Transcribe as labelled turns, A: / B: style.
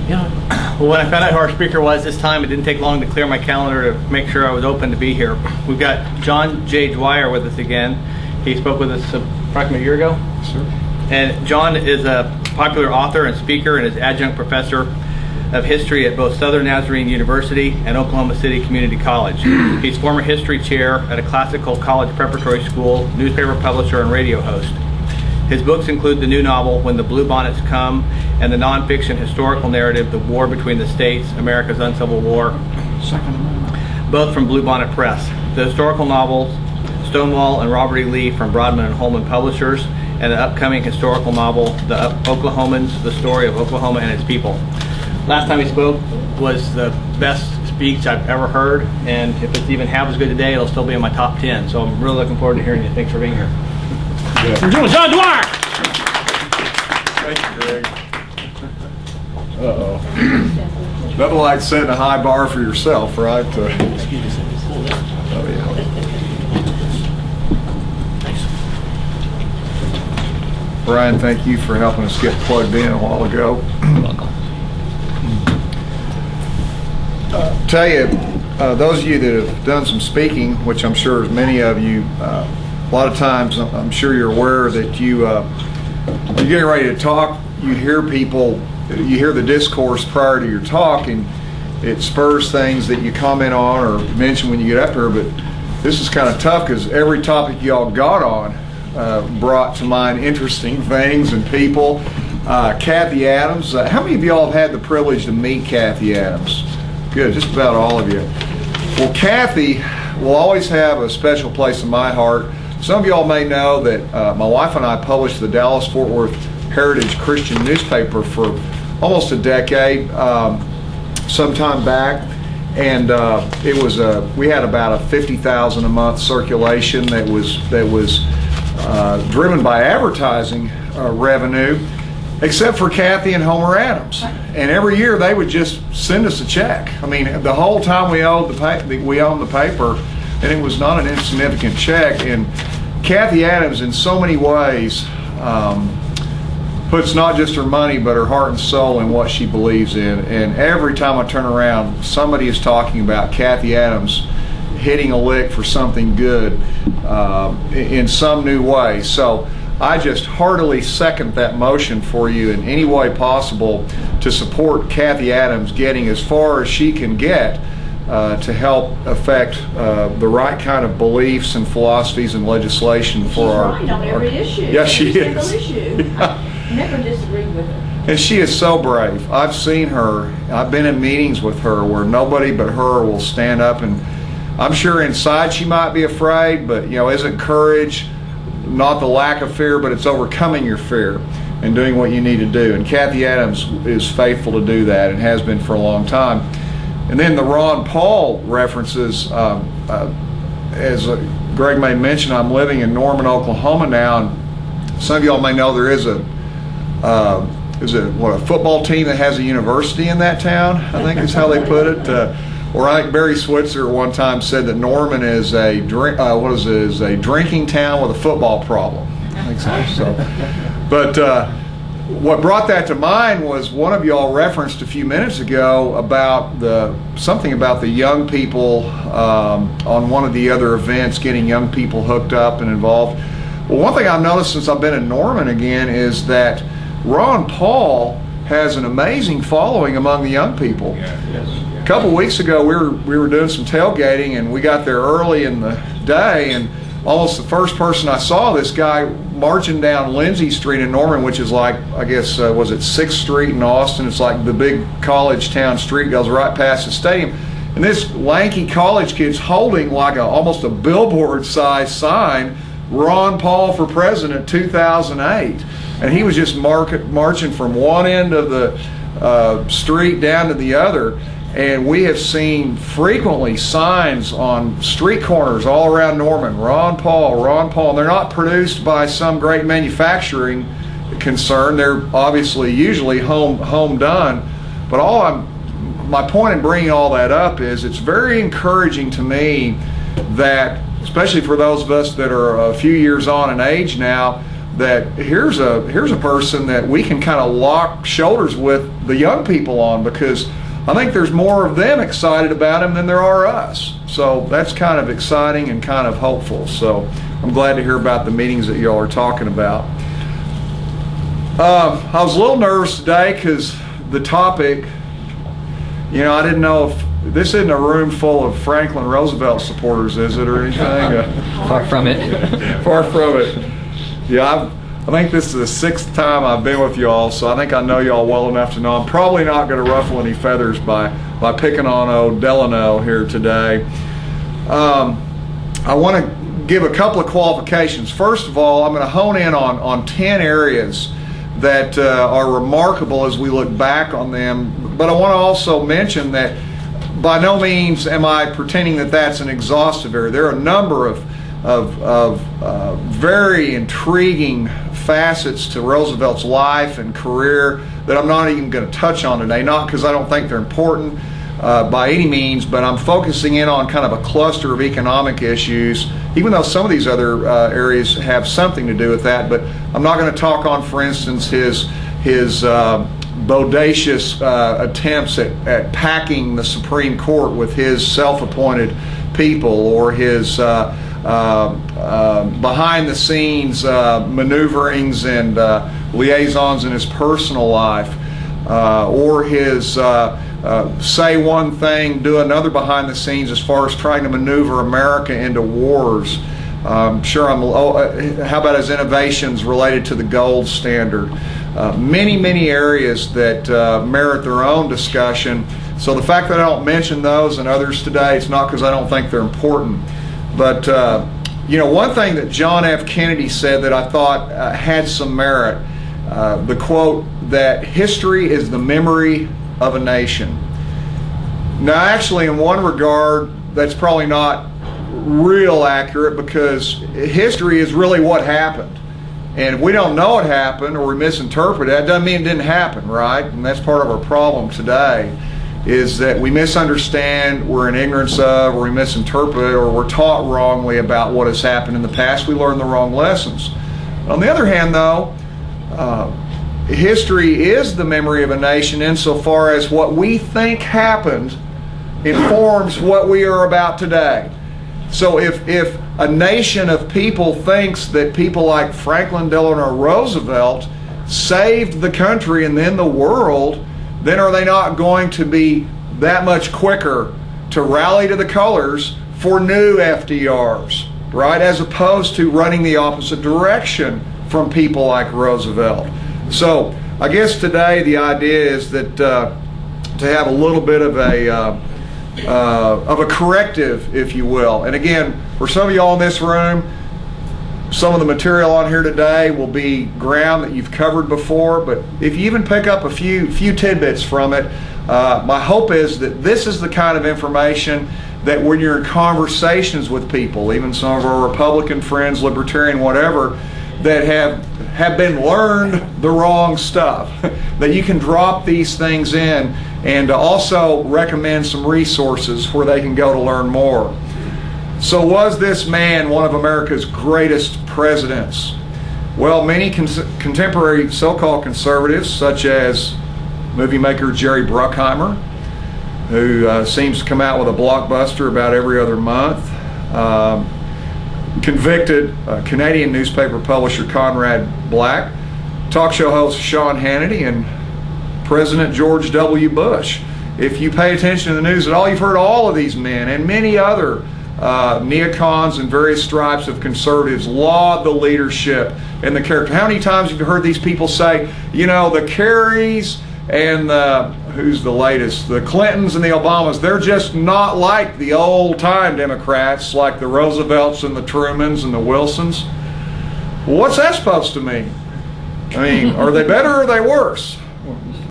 A: Yeah. Well, when I found out who our speaker was this time, it didn't take long to clear my calendar to make sure I was open to be here. We've got John J. Dwyer with us again. He spoke with us approximately a year ago.
B: Sure.
A: And John is a popular author and speaker and is adjunct professor of history at both Southern Nazarene University and Oklahoma City Community College. He's former history chair at a classical college preparatory school, newspaper publisher, and radio host. His books include the new novel, When the Bluebonnets Come, and the nonfiction historical narrative, The War Between the States, America's Uncivil War, both from Bluebonnet Press. The historical novels, Stonewall and Robert E. Lee from Broadman and Holman Publishers, and the upcoming historical novel, The Oklahomans, The Story of Oklahoma and Its People. Last time he spoke was the best speech I've ever heard, and if it's even half as good today, it'll still be in my top 10. So I'm really looking forward to hearing you. Thanks for being here. We're doing John Dwyer!
B: Thank you, Greg. Uh-oh. Nothing like setting a high bar for yourself, right? Oh, yeah. Brian, thank you for helping us get plugged in a while ago.
A: You're welcome.
B: Tell you, those of you that have done some speaking, which I'm sure is many of you, a lot of times I'm sure you're aware that you're getting ready to talk, you hear people, you hear the discourse prior to your talk, and it spurs things that you comment on or mention when you get up here. But this is kind of tough because every topic y'all got on brought to mind interesting things and people. Kathy Adams, how many of y'all have had the privilege to meet Kathy Adams? Good, just about all of you. Well, Kathy will always have a special place in my heart. Some of y'all may know that my wife and I published the Dallas-Fort Worth Heritage Christian newspaper for almost a decade, some time back, and it was we had about a 50,000 a month circulation that was driven by advertising revenue, except for Kathy and Homer Adams. And every year they would just send us a check. I mean, the whole time we owned the paper, and it was not an insignificant check. And Kathy Adams, in so many ways, puts not just her money but her heart and soul in what she believes in. And every time I turn around, somebody is talking about Kathy Adams hitting a lick for something good in some new way. So I just heartily second that motion for you in any way possible to support Kathy Adams getting as far as she can get to help affect the right kind of beliefs and philosophies and legislation for
C: She's right on every issue.
B: Yes, she
C: every
B: is.
C: single issue.
B: Yeah.
C: I never disagreed with her.
B: And she is so brave. I've seen her. I've been in meetings with her where nobody but her will stand up, and I'm sure inside she might be afraid, but isn't courage not the lack of fear, but it's overcoming your fear and doing what you need to do. And Kathy Adams is faithful to do that and has been for a long time. And then the Ron Paul references, as Greg may mention, I'm living in Norman, Oklahoma now, and some of y'all may know there is a football team that has a university in that town, I think is how they put it. Or I think Barry Switzer one time said that Norman is a drinking town with a football problem. I think so. But what brought that to mind was one of y'all referenced a few minutes ago about something about the young people on one of the other events, getting young people hooked up and involved. Well, one thing I've noticed since I've been in Norman again is that Ron Paul has an amazing following among the young people. A couple weeks ago, we were doing some tailgating, and we got there early in the day, and almost the first person I saw, this guy marching down Lindsay Street in Norman, which is like, I guess, was it 6th Street in Austin? It's like the big college town street, goes right past the stadium. And this lanky college kid's holding like almost a billboard-sized sign, Ron Paul for President 2008. And he was just marching from one end of the street down to the other. And we have seen frequently signs on street corners all around Norman, Ron Paul, Ron Paul. And they're not produced by some great manufacturing concern. They're obviously usually home done. But my point in bringing all that up is it's very encouraging to me that, especially for those of us that are a few years on in age now, that here's a person that we can kind of lock shoulders with the young people on, because I think there's more of them excited about him than there are us. So that's kind of exciting and kind of hopeful. So I'm glad to hear about the meetings that y'all are talking about. I was a little nervous today because the topic, you know, I didn't know if this isn't a room full of Franklin Roosevelt supporters, is it, or anything?
D: Far from it.
B: Far from it. Yeah, I think this is the 6th time I've been with y'all, so I think I know y'all well enough to know I'm probably not going to ruffle any feathers by picking on old Delano here today. I want to give a couple of qualifications. First of all, I'm going to hone in on 10 areas that are remarkable as we look back on them, but I want to also mention that by no means am I pretending that that's an exhaustive area. There are a number of very intriguing facets to Roosevelt's life and career that I'm not even going to touch on today, not because I don't think they're important by any means, but I'm focusing in on kind of a cluster of economic issues, even though some of these other areas have something to do with that. But I'm not going to talk on, for instance, his bodacious attempts at packing the Supreme Court with his self-appointed people, or his behind-the-scenes maneuverings and liaisons in his personal life, or his say one thing, do another behind the scenes as far as trying to maneuver America into wars. How about his innovations related to the gold standard? Many areas that merit their own discussion. So the fact that I don't mention those and others today, it's not because I don't think they're important. But you know, one thing that John F. Kennedy said that I thought had some merit, the quote that history is the memory of a nation. Now, actually, in one regard, that's probably not real accurate, because history is really what happened. And if we don't know what happened, or we misinterpret it, that doesn't mean it didn't happen, right? And that's part of our problem today, is that we misunderstand, we're in ignorance of, or we misinterpret, or we're taught wrongly about what has happened in the past. We learn the wrong lessons. On the other hand, though, history is the memory of a nation insofar as what we think happened informs what we are about today. So if a nation of people thinks that people like Franklin Delano Roosevelt saved the country and then the world, then are they not going to be that much quicker to rally to the colors for new FDRs, right? As opposed to running the opposite direction from people like Roosevelt. So I guess today the idea is that to have a little bit of a corrective, if you will. And again, for some of y'all in this room, some of the material on here today will be ground that you've covered before, but if you even pick up a few tidbits from it, my hope is that this is the kind of information that when you're in conversations with people, even some of our Republican friends, Libertarian, whatever, that have been learned the wrong stuff, that you can drop these things in and also recommend some resources where they can go to learn more. So was this man one of America's greatest presidents? Well, many contemporary so-called conservatives, such as movie maker Jerry Bruckheimer, who seems to come out with a blockbuster about every other month, convicted Canadian newspaper publisher Conrad Black, talk show host Sean Hannity, and President George W. Bush. If you pay attention to the news at all, you've heard all of these men and many other neocons and various stripes of conservatives laud the leadership and the character. How many times have you heard these people say, you know, the Kerrys and who's the latest, the Clintons and the Obamas, they're just not like the old-time Democrats, like the Roosevelts and the Trumans and the Wilsons. Well, what's that supposed to mean? I mean, are they better or are they worse?